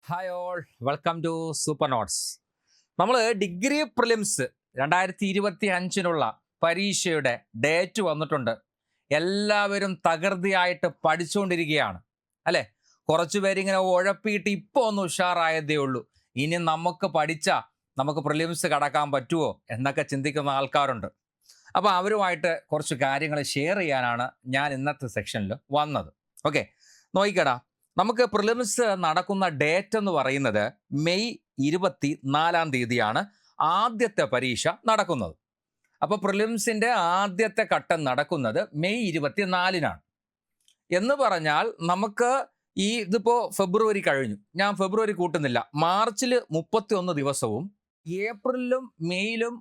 Hi all, welcome to super notes. നമ്മൾ degree prelims 2025 പരീക്ഷയുടെ date വന്നിട്ടുണ്ട്. എല്ലാവരും തകൃതിയായിട്ട് പഠിച്ചുകൊണ്ടിരിക്കുകയാണ് അല്ലേ? കുറച്ച് പേരിങ്ങനെ ഉഴപ്പിയിട്ട് ഇപ്പോൾ ഒന്ന് ഉഷാറായതേ ഉള്ളൂ. ഇനി നമുക്ക് പ്രിലിംസ് കടക്കാൻ പറ്റുമോ എന്നൊക്കെ ചിന്തിക്കുന്ന ആൾക്കാരുണ്ട്. അപ്പോൾ അവരുമായിട്ട് കുറച്ച് കാര്യങ്ങൾ ഷെയർ ചെയ്യാനാണ് ഞാൻ ഇന്നത്തെ സെക്ഷനിൽ വന്നത്. ഓക്കെ, നോക്കിക്കടാ. നമുക്ക് പ്രിലിംസ് നടക്കുന്ന ഡേറ്റ് എന്ന് പറയുന്നത് മെയ് 24 തീയതിയാണ് ആദ്യത്തെ പരീക്ഷ നടക്കുന്നത്. അപ്പോൾ പ്രിലിംസിൻ്റെ ആദ്യത്തെ ഘട്ടം നടക്കുന്നത് മെയ് 24 എന്ന് പറഞ്ഞാൽ നമുക്ക് ഇതിപ്പോൾ ഫെബ്രുവരി കഴിഞ്ഞു. ഞാൻ ഫെബ്രുവരി കൂട്ടുന്നില്ല. മാർച്ചിൽ 31 ദിവസവും ഏപ്രിലും മെയ്യിലും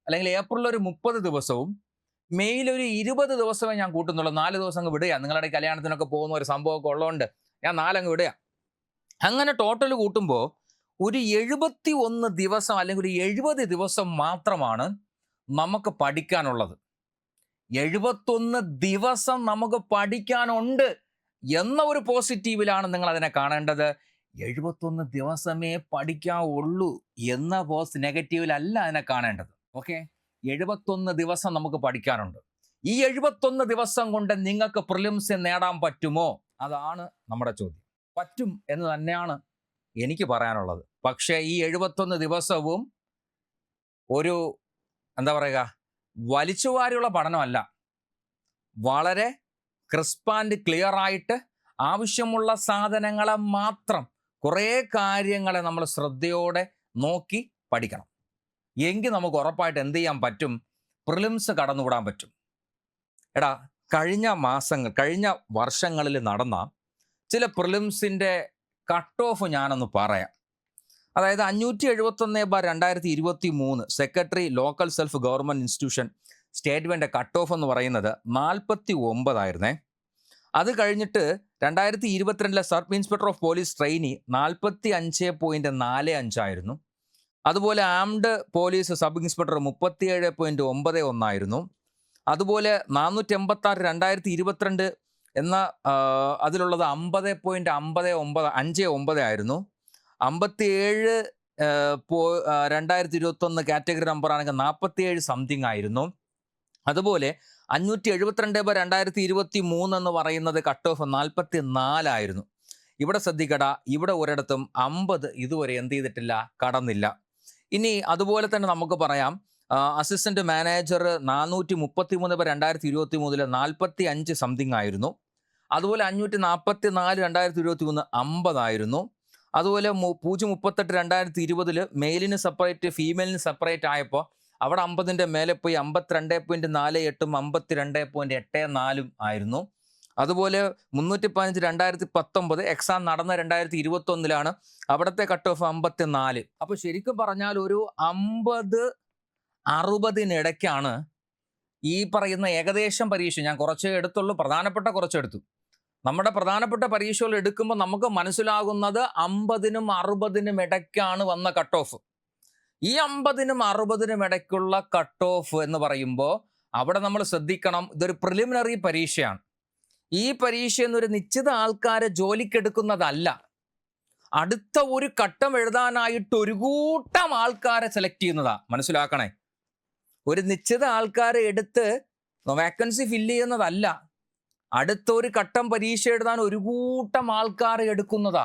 അല്ലെങ്കിൽ ഏപ്രിൽ ഒരു 30 ദിവസവും മെയ്യിൽ ഒരു 20 ദിവസമേ ഞാൻ കൂട്ടുന്നുള്ളൂ. 4 ദിവസം അങ്ങ് വിടുക. നിങ്ങളുടെ കല്യാണത്തിനൊക്കെ പോകുന്ന ഒരു സംഭവമൊക്കെ ഉള്ളതുകൊണ്ട് ഞാൻ 4 അങ്ങ് വിടുക. അങ്ങനെ ടോട്ടൽ കൂട്ടുമ്പോൾ ഒരു 71 ദിവസം അല്ലെങ്കിൽ ഒരു 70 ദിവസം മാത്രമാണ് നമുക്ക് പഠിക്കാനുള്ളത്. 71 ദിവസം നമുക്ക് പഠിക്കാനുണ്ട് എന്ന ഒരു പോസിറ്റീവിലാണ് നിങ്ങൾ അതിനെ കാണേണ്ടത്. 71 ദിവസമേ പഠിക്കാവുള്ളൂ എന്ന നെഗറ്റീവിലല്ല അതിനെ കാണേണ്ടത്. ഓക്കെ, 71 ദിവസം നമുക്ക് പഠിക്കാനുണ്ട്. ഈ 71 ദിവസം കൊണ്ട് നിങ്ങൾക്ക് പ്രിലിംസ് നേടാൻ പറ്റുമോ? അതാണ് നമ്മുടെ ചോദ്യം. പറ്റും എന്ന് തന്നെയാണ് എനിക്ക് പറയാനുള്ളത്. പക്ഷേ ഈ 71 ദിവസവും ഒരു വലിച്ചുവാരിയുള്ള പഠനമല്ല. വളരെ ക്രിസ്പ് ആൻഡ് ക്ലിയർ ആയിട്ട് ആവശ്യമുള്ള സാധനങ്ങളെ മാത്രം കുറേ കാര്യങ്ങളെ നമ്മൾ ശ്രദ്ധയോടെ നോക്കി പഠിക്കണം. എങ്കിൽ നമുക്ക് ഉറപ്പായിട്ട് എന്ത് ചെയ്യാൻ പറ്റും? പ്രിലിംസ് കടന്നുവിടാൻ പറ്റും. കഴിഞ്ഞ വർഷങ്ങളിൽ നടന്ന ചില പ്രിലിംസിൻ്റെ കട്ട് ഓഫ് ഞാനൊന്ന് പറയാം. അതായത് 571/2023 secretary local self government institution statement cut off എന്ന് പറയുന്നത് 49 ആയിരുന്നേ. അത് കഴിഞ്ഞിട്ട് 2022 sub inspector of police trainee 45.45 ആയിരുന്നു. അതുപോലെ ആംഡ് പോലീസ് സബ് ഇൻസ്പെക്ടർ 37.91 ആയിരുന്നു. അതുപോലെ 486 2022 എന്ന അതിലുള്ളത് 50.59 ആയിരുന്നു. 57 2021 കാറ്റഗറി നമ്പർ ആണെങ്കിൽ 47 സംതിങ് ആയിരുന്നു. അതുപോലെ 572/2023 എന്ന് പറയുന്നത് കട്ട് ഓഫ് 44 ആയിരുന്നു. ഇവിടെ ശ്രദ്ധിക്കട, ഇവിടെ ഒരിടത്തും 50 ഇതുവരെ എന്ത് ചെയ്തിട്ടില്ല, കടന്നില്ല. ഇനി അതുപോലെ തന്നെ നമുക്ക് പറയാം, അസിസ്റ്റന്റ് മാനേജർ 433/2023 45 സംതിങ് ആയിരുന്നു. അതുപോലെ 544 2023 50 ആയിരുന്നു. അതുപോലെ 038 2020 മെയിലിന് സെപ്പറേറ്റ് ഫീമെയിലിന് സെപ്പറേറ്റ് ആയപ്പോൾ അവിടെ 50ൻ്റെ മേലെ പോയി 52.48 52.84 ആയിരുന്നു. അതുപോലെ 315 2019 എക്സാം നടന്ന 2021 അവിടുത്തെ കട്ട് ഓഫ് 54. അപ്പോൾ ശരിക്കും പറഞ്ഞാൽ ഒരു 50-60 ഈ പറയുന്ന ഏകദേശം പരീക്ഷ. ഞാൻ കുറച്ചേ എടുത്തുള്ളൂ, പ്രധാനപ്പെട്ട കുറച്ചെടുത്തു. നമ്മുടെ പ്രധാനപ്പെട്ട പരീക്ഷകൾ എടുക്കുമ്പോൾ നമുക്ക് മനസ്സിലാകുന്നത് 50-നും 60-നും ഇടയ്ക്കാണ് വന്ന കട്ട് ഓഫ്. ഈ 50-നും 60-നും ഇടയ്ക്കുള്ള കട്ട് ഓഫ് എന്ന് പറയുമ്പോൾ അവിടെ നമ്മൾ ശ്രദ്ധിക്കണം, ഇതൊരു പ്രിലിമിനറി പരീക്ഷയാണ്. ഈ പരീക്ഷ എന്നൊരു നിശ്ചിത ആൾക്കാരെ ജോലിക്കെടുക്കുന്നതല്ല. അടുത്ത ഒരു ഘട്ടം എഴുതാനായിട്ട് ഒരു കൂട്ടം ആൾക്കാരെ സെലക്ട് ചെയ്യുന്നതാ. മനസ്സിലാക്കണേ, ഒരു നിശ്ചിത ആൾക്കാരെ എടുത്ത് വേക്കൻസി ഫില്ല് ചെയ്യുന്നതല്ല. അടുത്തൊരു ഘട്ടം പരീക്ഷ എഴുതാൻ ഒരു കൂട്ടം ആൾക്കാരെ എടുക്കുന്നതാ.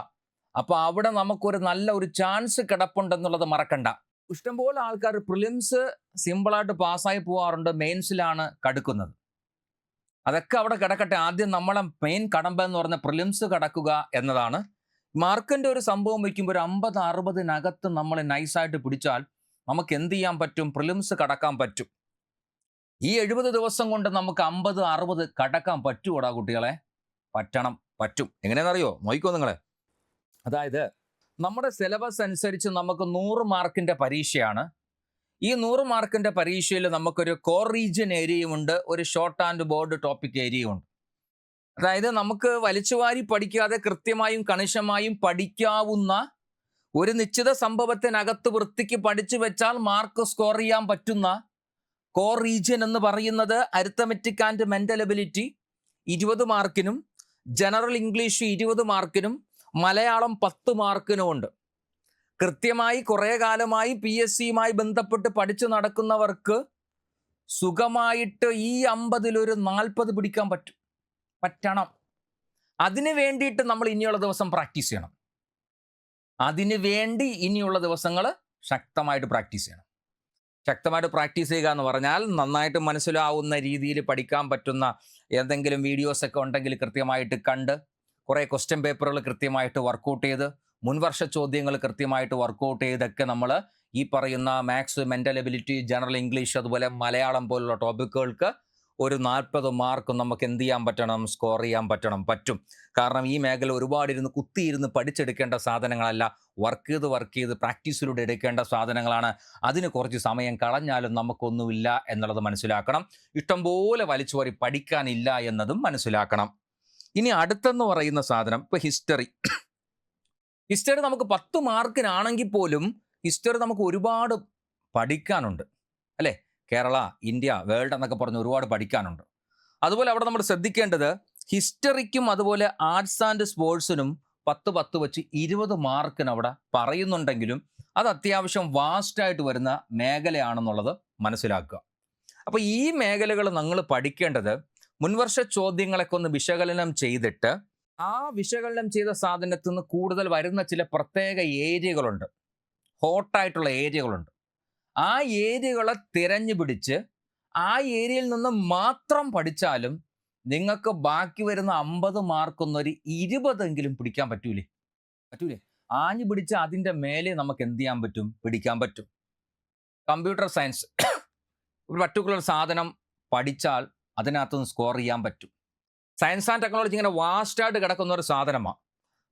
അപ്പോൾ അവിടെ നമുക്കൊരു നല്ല ഒരു ചാൻസ് കിടപ്പുണ്ടെന്നുള്ളത് മറക്കണ്ട. ഇഷ്ടംപോലെ ആൾക്കാർ പ്രിലിംസ് സിമ്പിളായിട്ട് പാസ്സായി പോകാറുണ്ട്, മെയിൻസിലാണ് കടക്കുന്നത്. അതൊക്കെ അവിടെ കിടക്കട്ടെ. ആദ്യം നമ്മളെ മെയിൻ കടമ്പ എന്ന് പറഞ്ഞ പ്രിലിംസ് കടക്കുക എന്നതാണ്. മാർക്കിൻ്റെ ഒരു സംഭവം വയ്ക്കുമ്പോൾ ഒരു 50-60 നമ്മൾ നൈസായിട്ട് പിടിച്ചാൽ നമുക്ക് എന്ത് ചെയ്യാൻ പറ്റും? പ്രിലിംസ് കടക്കാൻ പറ്റും. ഈ 70 ദിവസം കൊണ്ട് നമുക്ക് 50-60 കടക്കാൻ പറ്റുമോടാ കുട്ടികളെ? പറ്റും. എങ്ങനെയാണെന്നറിയോ? നോക്കിക്കോ നിങ്ങൾ. അതായത് നമ്മുടെ സിലബസ് അനുസരിച്ച് നമുക്ക് 100 മാർക്കിൻ്റെ പരീക്ഷയാണ്. ഈ 100 മാർക്കിൻ്റെ പരീക്ഷയിൽ നമുക്കൊരു കോർ റീജിയൻ ഏരിയയുമുണ്ട്, ഒരു ഷോർട്ട് ആൻഡ് ബോർഡ് ടോപ്പിക് ഏരിയയുമുണ്ട്. അതായത് നമുക്ക് വലിച്ചുവാരി പഠിക്കാതെ കൃത്യമായും കണിശമായും പഠിക്കാവുന്ന ഒരു നിശ്ചിത സംഭവത്തിനകത്ത് വൃത്തിക്ക് പഠിച്ചു വെച്ചാൽ മാർക്ക് സ്കോർ ചെയ്യാൻ പറ്റുന്ന കോർ റീജിയൻ എന്ന് പറയുന്നത് അരിത്തമെറ്റിക് ആൻഡ് മെൻ്റൽ എബിലിറ്റി 20 മാർക്കിനും, ജനറൽ ഇംഗ്ലീഷ് 20 മാർക്കിനും, മലയാളം 10 മാർക്കിനുമുണ്ട്. കൃത്യമായി കുറേ കാലമായി PSCയുമായി ബന്ധപ്പെട്ട് പഠിച്ചു നടക്കുന്നവർക്ക് സുഖമായിട്ട് ഈ 50-ൽ 40 പിടിക്കാൻ പറ്റണം. അതിനു വേണ്ടിയിട്ട് നമ്മൾ ഇനിയുള്ള ദിവസം പ്രാക്ടീസ് ചെയ്യണം. അതിനു വേണ്ടി ഇനിയുള്ള ദിവസങ്ങൾ ശക്തമായിട്ട് പ്രാക്ടീസ് ചെയ്യണം. ശക്തമായിട്ട് പ്രാക്ടീസ് ചെയ്യുക എന്ന് പറഞ്ഞാൽ നന്നായിട്ട് മനസ്സിലാവുന്ന രീതിയിൽ പഠിക്കാൻ പറ്റുന്ന എന്തെങ്കിലും വീഡിയോസൊക്കെ ഉണ്ടെങ്കിൽ കൃത്യമായിട്ട് കണ്ട്, കുറേ ക്വസ്റ്റ്യൻ പേപ്പറുകൾ കൃത്യമായിട്ട് വർക്കൗട്ട് ചെയ്ത്, മുൻവർഷ ചോദ്യങ്ങൾ കൃത്യമായിട്ട് വർക്കൗട്ട് ചെയ്തൊക്കെ നമ്മൾ ഈ പറയുന്ന maths, mental ability, general English, അതുപോലെ മലയാളം പോലുള്ള ടോപ്പിക്കുകൾക്ക് ഒരു 40 മാർക്ക് നമുക്ക് എന്ത് ചെയ്യാൻ പറ്റണം? സ്കോർ ചെയ്യാൻ പറ്റും. കാരണം ഈ മേഖല ഒരുപാട് കുത്തിയിരുന്ന് പഠിച്ചെടുക്കേണ്ട സാധനങ്ങളല്ല, വർക്ക് ചെയ്ത് പ്രാക്ടീസിലൂടെ എടുക്കേണ്ട സാധനങ്ങളാണ്. അതിന് കുറച്ച് സമയം കളഞ്ഞാലും നമുക്കൊന്നുമില്ല എന്നുള്ളത് മനസ്സിലാക്കണം. ഇഷ്ടംപോലെ വലിച്ചുവാരി പഠിക്കാനില്ല എന്നതും മനസ്സിലാക്കണം. ഇനി അടുത്തെന്ന് പറയുന്ന സാധനം ഇപ്പോൾ ഹിസ്റ്ററി നമുക്ക് 10 മാർക്കിനാണെങ്കിൽ പോലും ഹിസ്റ്ററി നമുക്ക് ഒരുപാട് പഠിക്കാനുണ്ട് അല്ലേ? കേരള, ഇന്ത്യ, വേൾഡ് എന്നൊക്കെ പറഞ്ഞ് ഒരുപാട് പഠിക്കാനുണ്ട്. അതുപോലെ അവിടെ നമ്മൾ ശ്രദ്ധിക്കേണ്ടത് ഹിസ്റ്ററിക്കും അതുപോലെ ആർട്സ് ആൻഡ് സ്പോർട്സിനും 10 വെച്ച് 20 മാർക്കിന് അവിടെ പറയുന്നുണ്ടെങ്കിലും അത് അത്യാവശ്യം വാസ്റ്റായിട്ട് വരുന്ന മേഖലയാണെന്നുള്ളത് മനസ്സിലാക്കുക. അപ്പോൾ ഈ മേഖലകൾ നിങ്ങൾ പഠിക്കേണ്ടത് മുൻവർഷ ചോദ്യങ്ങളൊക്കെ ഒന്ന് വിശകലനം ചെയ്തിട്ട് ആ വിശകലനം ചെയ്ത സാധനത്തിൽ നിന്ന് കൂടുതൽ വരുന്ന ചില പ്രത്യേക ഏരിയകളുണ്ട്, ഹോട്ടായിട്ടുള്ള ഏരിയകളുണ്ട്. ആ ഏരിയകളെ തിരഞ്ഞു പിടിച്ച് ആ ഏരിയയിൽ നിന്ന് മാത്രം പഠിച്ചാലും നിങ്ങൾക്ക് ബാക്കി വരുന്ന 50 മാർക്കൊന്നൊരു 20 പിടിക്കാൻ പറ്റൂലേ? ആഞ്ഞു പിടിച്ച് അതിൻ്റെ മേലെ നമുക്ക് എന്ത് ചെയ്യാൻ പറ്റും? പിടിക്കാൻ പറ്റും. കമ്പ്യൂട്ടർ സയൻസ് ഒരു പർട്ടിക്കുലർ സാധനം പഠിച്ചാൽ അതിനകത്തുനിന്ന് സ്കോർ ചെയ്യാൻ പറ്റും. സയൻസ് ആൻഡ് ടെക്നോളജി ഇങ്ങനെ വാസ്റ്റായിട്ട് കിടക്കുന്ന ഒരു സാധനമാണ്.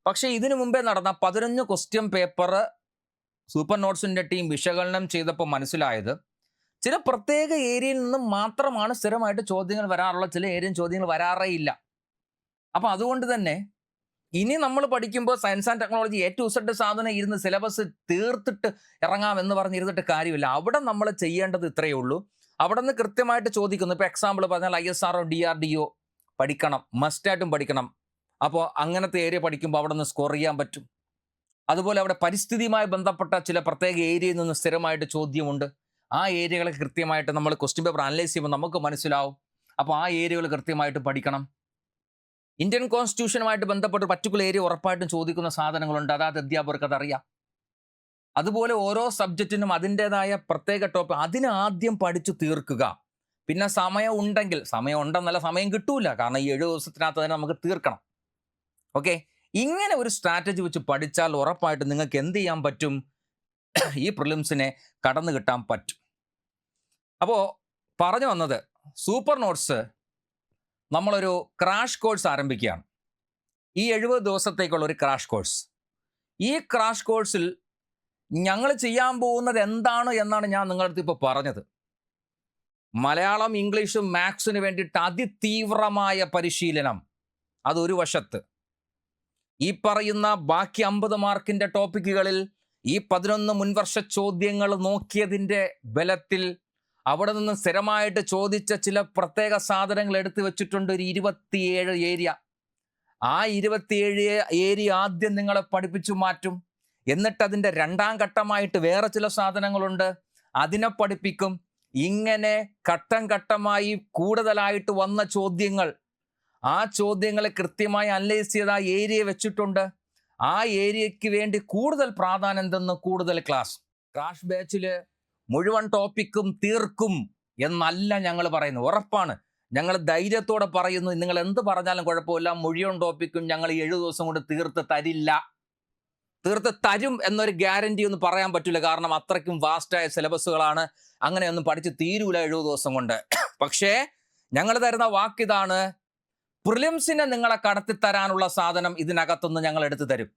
പക്ഷേ ഇതിനു മുമ്പേ നടന്ന 15 ക്വസ്റ്റ്യൻ പേപ്പർ സൂപ്പർ നോട്ട്സിൻ്റെ ടീം വിശകലനം ചെയ്തപ്പോൾ മനസ്സിലായത് ചില പ്രത്യേക ഏരിയയിൽ നിന്നും മാത്രമാണ് സ്ഥിരമായിട്ട് ചോദ്യങ്ങൾ വരാറുള്ള, ചില ഏരിയൻ ചോദ്യങ്ങൾ വരാറേ ഇല്ല. അപ്പം അതുകൊണ്ട് തന്നെ ഇനി നമ്മൾ പഠിക്കുമ്പോൾ science and technology A to Z സാധനം ഇരുന്ന് സിലബസ് തീർത്തിട്ട് ഇറങ്ങാം എന്ന് പറഞ്ഞിരുന്നിട്ട് കാര്യമില്ല. അവിടെ നമ്മൾ ചെയ്യേണ്ടത് ഇത്രയേ ഉള്ളൂ. അവിടെ നിന്ന് കൃത്യമായിട്ട് ചോദിക്കുന്നു. ഇപ്പോൾ എക്സാമ്പിൾ പറഞ്ഞാൽ ISRO, DRDO പഠിക്കണം, മസ്റ്റായിട്ടും പഠിക്കണം. അപ്പോൾ അങ്ങനത്തെ ഏരിയ പഠിക്കുമ്പോൾ അവിടെ നിന്ന് സ്കോർ ചെയ്യാൻ പറ്റും. അതുപോലെ അവിടെ പരിസ്ഥിതിയുമായി ബന്ധപ്പെട്ട ചില പ്രത്യേക ഏരിയയിൽ നിന്ന് സ്ഥിരമായിട്ട് ചോദ്യമുണ്ട്. ആ ഏരിയകളെ കൃത്യമായിട്ട് നമ്മൾ ക്വസ്റ്റ്യൻ പേപ്പർ അനലൈസ് ചെയ്യുമ്പോൾ നമുക്ക് മനസ്സിലാവും. അപ്പോൾ ആ ഏരിയകൾ കൃത്യമായിട്ട് പഠിക്കണം. ഇന്ത്യൻ കോൺസ്റ്റിറ്റ്യൂഷനുമായിട്ട് ബന്ധപ്പെട്ട് പർട്ടിക്കുലർ ഏരിയ ഉറപ്പായിട്ടും ചോദിക്കുന്ന സാധനങ്ങളുണ്ട്, അതായത് അധ്യാപകർക്ക് അതറിയാം. അതുപോലെ ഓരോ സബ്ജക്റ്റിനും അതിൻ്റെതായ പ്രത്യേക ടോപ്പിക് അതിന് ആദ്യം പഠിച്ചു തീർക്കുക. പിന്നെ സമയം ഉണ്ടെന്നല്ല, സമയം കിട്ടൂല, കാരണം ഈ 7 ദിവസത്തിനകത്ത് തന്നെ നമുക്ക് തീർക്കണം. ഓക്കെ, ഇങ്ങനെ ഒരു സ്ട്രാറ്റജി വെച്ച് പഠിച്ചാൽ ഉറപ്പായിട്ട് നിങ്ങൾക്ക് എന്ത് ചെയ്യാൻ പറ്റും? ഈ പ്രിലിംസിനെ കടന്നു കിട്ടാൻ പറ്റും. അപ്പോൾ പറഞ്ഞു വന്നത്, സൂപ്പർ നോട്ട്സ് നമ്മളൊരു ക്രാഷ് കോഴ്സ് ആരംഭിക്കുകയാണ്. ഈ 70 ദിവസത്തേക്കുള്ള ഒരു ക്രാഷ് കോഴ്സ്. ഈ ക്രാഷ് കോഴ്സിൽ ഞങ്ങൾ ചെയ്യാൻ പോകുന്നത് എന്താണ് എന്നാണ് ഞാൻ നിങ്ങളുടെ അടുത്ത് ഇപ്പോൾ പറഞ്ഞത്. മലയാളം, ഇംഗ്ലീഷും മാത്സിന് വേണ്ടിയിട്ട് അതിതീവ്രമായ പരിശീലനം, അതൊരു വശത്ത്. ഈ പറയുന്ന ബാക്കി 50 മാർക്കിൻ്റെ ടോപ്പിക്കുകളിൽ ഈ 11 മുൻവർഷ ചോദ്യങ്ങൾ നോക്കിയതിൻ്റെ ബലത്തിൽ അവിടെ നിന്ന് സ്ഥിരമായിട്ട് ചോദിച്ച ചില പ്രത്യേക സാധനങ്ങൾ എടുത്തു വെച്ചിട്ടുണ്ട്. ഒരു 27 ഏരിയ. ആ 27 ഏരിയ ആദ്യം നിങ്ങളെ പഠിപ്പിച്ചു മാറ്റും. എന്നിട്ട് അതിൻ്റെ 2ാം ഘട്ടമായിട്ട് വേറെ ചില സാധനങ്ങളുണ്ട്, അതിനെ പഠിപ്പിക്കും. ഇങ്ങനെ ഘട്ടം ഘട്ടമായി കൂടുതലായിട്ട് വന്ന ചോദ്യങ്ങൾ, ആ ചോദ്യങ്ങളെ കൃത്യമായി അനലൈസ് ചെയ്ത് ആ ഏരിയ വെച്ചിട്ടുണ്ട്. ആ ഏരിയയ്ക്ക് വേണ്ടി കൂടുതൽ പ്രാധാന്യം തന്ന് കൂടുതൽ ക്രാഷ് ബാച്ചിൽ മുഴുവൻ ടോപ്പിക്കും തീർക്കും എന്നല്ല ഞങ്ങൾ പറയുന്നു. ഉറപ്പാണ്, ഞങ്ങൾ ധൈര്യത്തോടെ പറയുന്നു. നിങ്ങൾ എന്ത് പറഞ്ഞാലും കുഴപ്പമില്ല, മുഴുവൻ ടോപ്പിക്കും ഞങ്ങൾ 7 ദിവസം കൊണ്ട് തീർത്ത് തരും എന്നൊരു ഗ്യാരണ്ടി ഒന്നും പറയാൻ പറ്റില്ല. കാരണം അത്രയ്ക്കും വാസ്റ്റായ സിലബസുകളാണ്. അങ്ങനെയൊന്നും പഠിച്ച് തീരൂല 7 ദിവസം കൊണ്ട്. പക്ഷേ ഞങ്ങൾ തരുന്ന വാക്കിതാണ്, പ്രിലിംസിനെ നിങ്ങളെ കടത്തിത്തരാനുള്ള സാധനം ഇതിനകത്തുനിന്ന് ഞങ്ങൾ എടുത്തു തരും.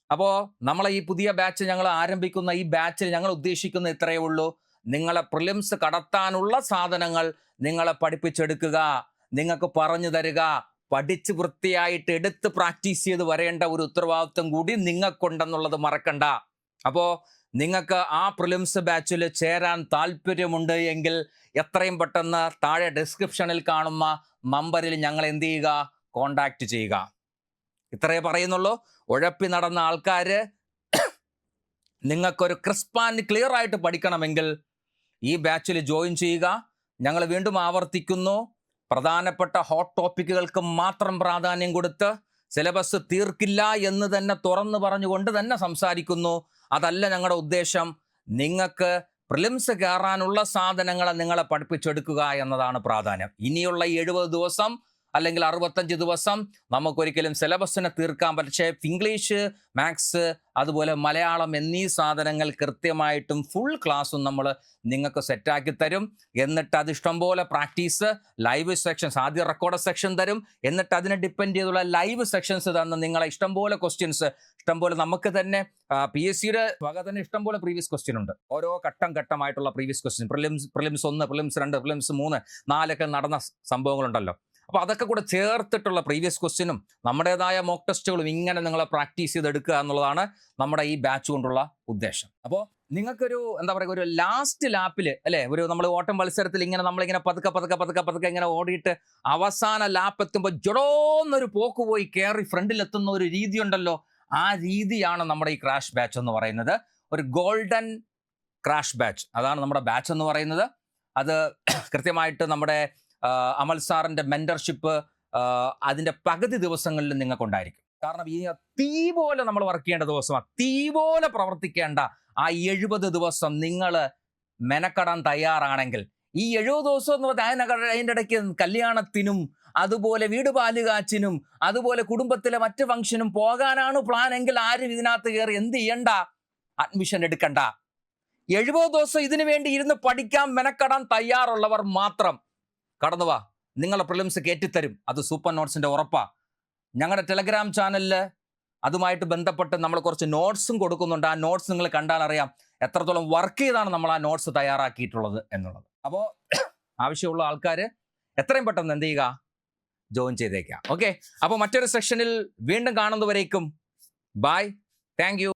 അപ്പോൾ നമ്മളെ ഈ പുതിയ ബാച്ച് ഞങ്ങൾ ആരംഭിക്കുന്ന ഈ ബാച്ചിൽ ഞങ്ങൾ ഉദ്ദേശിക്കുന്ന ഇത്രയേ ഉള്ളൂ. നിങ്ങളെ പ്രിലിംസ് കടത്താനുള്ള സാധനങ്ങൾ നിങ്ങളെ പഠിപ്പിച്ചെടുക്കുക, നിങ്ങൾക്ക് പറഞ്ഞു തരിക. പഠിച്ച് വൃത്തിയായിട്ട് എടുത്ത് പ്രാക്ടീസ് ചെയ്ത് വരേണ്ട ഒരു ഉത്തരവാദിത്വം കൂടി നിങ്ങൾക്കുണ്ടെന്നുള്ളത് മറക്കണ്ട. അപ്പോൾ നിങ്ങൾക്ക് ആ പ്രിലിംസ് ബാച്ചിൽ ചേരാൻ താല്പര്യമുണ്ട് എങ്കിൽ എത്രയും പെട്ടെന്ന് താഴെ ഡിസ്ക്രിപ്ഷനിൽ കാണുന്ന നമ്പറിൽ ഞങ്ങൾ എന്ത് ചെയ്യുക? കോണ്ടാക്ട് ചെയ്യുക. ഇത്രയേ പറയുന്നുള്ളൂ. ഉഴപ്പി നടന്ന ആൾക്കാർ നിങ്ങൾക്കൊരു ക്രിസ്പ് ആൻഡ് ക്ലിയർ ആയിട്ട് പഠിക്കണമെങ്കിൽ ഈ ബാച്ചിൽ ജോയിൻ ചെയ്യുക. ഞങ്ങൾ വീണ്ടും ആവർത്തിക്കുന്നു, പ്രധാനപ്പെട്ട ഹോട്ട് ടോപ്പിക്കുകൾക്ക് മാത്രം പ്രാധാന്യം കൊടുത്ത് സിലബസ് തീർക്കില്ല എന്ന് തന്നെ തുറന്നു പറഞ്ഞുകൊണ്ട് തന്നെ സംസാരിക്കുന്നു. അതല്ല ഞങ്ങളുടെ ഉദ്ദേശം. നിങ്ങൾക്ക് പ്രിലിംസ് കയറാനുള്ള സാധനങ്ങളെ നിങ്ങളെ പഠിപ്പിച്ചെടുക്കുക എന്നതാണ് പ്രാധാന്യം. ഇനിയുള്ള 70 ദിവസം അല്ലെങ്കിൽ 65 ദിവസം നമുക്കൊരിക്കലും സിലബസിനെ തീർക്കാൻ പക്ഷേ ഇംഗ്ലീഷ്, മാത്സ്, അതുപോലെ മലയാളം എന്നീ സാധനങ്ങൾ കൃത്യമായിട്ടും ഫുൾ ക്ലാസ്സും നമ്മൾ നിങ്ങൾക്ക് സെറ്റാക്കി തരും. എന്നിട്ട് അത് ഇഷ്ടംപോലെ പ്രാക്ടീസ്, ലൈവ് സെക്ഷൻസ്, ആദ്യം റെക്കോർഡ് സെക്ഷൻ തരും. എന്നിട്ട് അതിനെ ഡിപ്പെൻഡ് ചെയ്തുള്ള ലൈവ് സെക്ഷൻസ് തന്ന് നിങ്ങളെ ഇഷ്ടംപോലെ ക്വസ്റ്റ്യൻസ്, ഇഷ്ടംപോലെ നമുക്ക് തന്നെ PSCയുടെ വക തന്നെ ഇഷ്ടംപോലെ പ്രീവിയസ് ക്വസ്റ്റ്യൻ ഉണ്ട്. ഓരോ ഘട്ടമായിട്ടുള്ള previous question, prelims 1, prelims 2, prelims 3, 4 നടന്ന സംഭവങ്ങളുണ്ടല്ലോ. അപ്പോൾ അതൊക്കെ കൂടെ ചേർത്തിട്ടുള്ള പ്രീവിയസ് ക്വസ്റ്റ്യനും നമ്മുടേതായ മോക്ക് ടെസ്റ്റുകളും ഇങ്ങനെ നിങ്ങളെ പ്രാക്ടീസ് ചെയ്തെടുക്കുക എന്നുള്ളതാണ് നമ്മുടെ ഈ ബാച്ച് കൊണ്ടുള്ള ഉദ്ദേശം. അപ്പോൾ നിങ്ങൾക്കൊരു എന്താ പറയുക, ഒരു ലാസ്റ്റ് ലാപ്പിൽ അല്ലേ, ഒരു നമ്മൾ ഓട്ടം മത്സരത്തിൽ ഇങ്ങനെ നമ്മളിങ്ങനെ പതുക്കെ ഇങ്ങനെ ഓടിയിട്ട് അവസാന ലാപ്പ് എത്തുമ്പോൾ ജൊടോന്നൊരു പോക്ക് പോയി കയറി ഫ്രണ്ടിലെത്തുന്ന ഒരു രീതി ഉണ്ടല്ലോ, ആ രീതിയാണ് നമ്മുടെ ഈ ക്രാഷ് ബാച്ച് എന്ന് പറയുന്നത്. ഒരു ഗോൾഡൻ ക്രാഷ് ബാച്ച്, അതാണ് നമ്മുടെ ബാച്ച് എന്ന് പറയുന്നത്. അത് കൃത്യമായിട്ട് നമ്മുടെ അമൽ സാറിൻ്റെ മെൻറ്റർഷിപ്പ് അതിൻ്റെ പകുതി ദിവസങ്ങളിൽ നിങ്ങൾക്കുണ്ടായിരിക്കും. കാരണം ഈ തീ പോലെ നമ്മൾ വർക്ക് ചെയ്യേണ്ട ദിവസമാണ്, തീ പോലെ പ്രവർത്തിക്കേണ്ട ആ 70 ദിവസം നിങ്ങൾ മെനക്കെടാൻ തയ്യാറാണെങ്കിൽ, ഈ 70 ദിവസം എന്ന് പറഞ്ഞാൽ അതിൻ്റെ ഇടയ്ക്ക് കല്യാണത്തിനും അതുപോലെ വീട് പാലുകാച്ചിനും അതുപോലെ കുടുംബത്തിലെ മറ്റ് ഫംഗ്ഷനും പോകാനാണ് പ്ലാൻ എങ്കിൽ ആരും ഇതിനകത്ത് കയറി എന്ത് ചെയ്യണ്ട, അഡ്മിഷൻ എടുക്കണ്ട. 70 ദിവസം ഇതിനു വേണ്ടി ഇരുന്ന് പഠിക്കാൻ മെനക്കെടാൻ തയ്യാറുള്ളവർ മാത്രം കടന്നു വാ, നിങ്ങളെ പ്രിലിംസ് കയറ്റിത്തരും. അത് സൂപ്പർ നോട്ട്സിൻ്റെ ഉറപ്പാ. ഞങ്ങളുടെ ടെലഗ്രാം ചാനലിൽ അതുമായിട്ട് ബന്ധപ്പെട്ട് നമ്മൾ കുറച്ച് നോട്ട്സും കൊടുക്കുന്നുണ്ട്. ആ നോട്ട്സ് നിങ്ങൾ കണ്ടാൽ അറിയാം എത്രത്തോളം വർക്ക് ചെയ്താണ് നമ്മൾ ആ നോട്ട്സ് തയ്യാറാക്കിയിട്ടുള്ളത് എന്നുള്ളത്. അപ്പോൾ ആവശ്യമുള്ള ആൾക്കാർ എത്രയും പെട്ടെന്ന് എന്ത് ചെയ്യുക, ജോയിൻ ചെയ്തേക്കാം. ഓക്കെ, അപ്പോൾ മറ്റൊരു സെക്ഷനിൽ വീണ്ടും കാണുന്നതുവരേക്കും ബൈ, താങ്ക് യു.